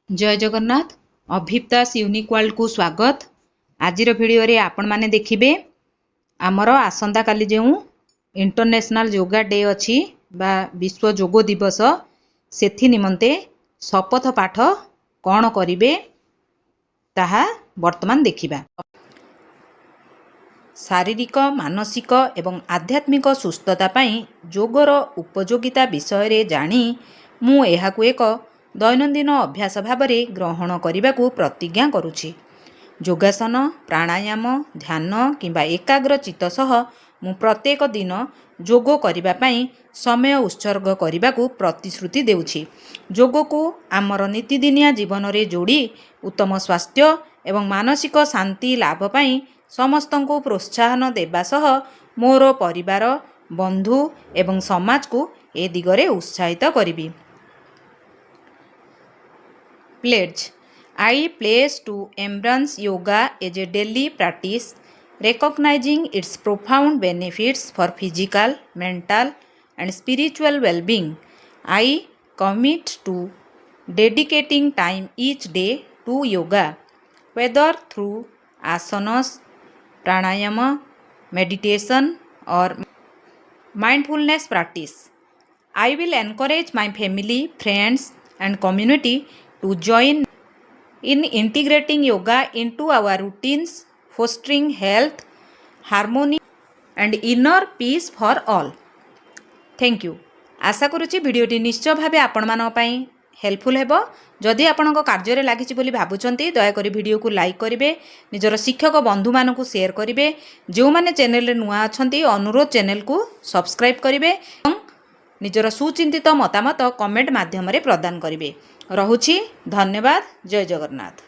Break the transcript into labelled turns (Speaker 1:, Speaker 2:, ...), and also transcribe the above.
Speaker 1: जय Jagannath. अभिप्तास unique world को स्वागत। आजिर भिडियो रे आपण माने देखिबे आमर आसंता काली जो इंटरनेशनल योगा डे अछि बा विश्व योग दिवस सेथि निमंते शपथ पाठ कौन करिवे ताहा वर्तमान देखिबा। शारीरिक मानसिक एवं आध्यात्मिक सुस्थता पई योगर उपयोगिता विषय रे जानी मु एहाकु एक दैनंदिन अभ्यास भाव में ग्रहण करने को प्रतिज्ञा करुछि। योगासन प्राणायाम ध्यान किंबा एकाग्र चित्त सह मु प्रत्येक दिन योग करिबा पई समय उत्सर्ग करने को प्रतिश्रुति देउछि। योग को आमर नीतिदिनिया जीवन रे जोड़ी उत्तम स्वास्थ्य एवं मानसिक शांति लाभ पई समस्त को प्रोत्साहन देबा सह मोर परिवार बंधु एवं समाज को ए दिगरे उत्साहित करिबी। Pledge. I pledge to embrace yoga as a daily practice, recognizing its profound benefits for physical, mental, and spiritual well-being. I commit to dedicating time each day to yoga, whether through asanas, pranayama, meditation, or mindfulness practice. I will encourage my family, friends, and community to join in integrating yoga into our routines, fostering health, harmony, and inner peace for all. Thank you. आशा करुच्ची भिडियोटी निश्चय भाव आपण मान पई helpful हेबो। जदि आपणक कार्य लागिछि बोली भाबुचंती दयाकरी video को लाइक करिवे, निजर शिक्षक बंधु मानक शेयर करिवे, जो माने चैनल रे नुआ अछंती अनुरोध चैनल को सब्सक्राइब करिवे, निजर सुचिंतित मतामत कमेंट माध्यम रे प्रदान करिवे। रहुछि धन्यवाद। जय जगन्नाथ।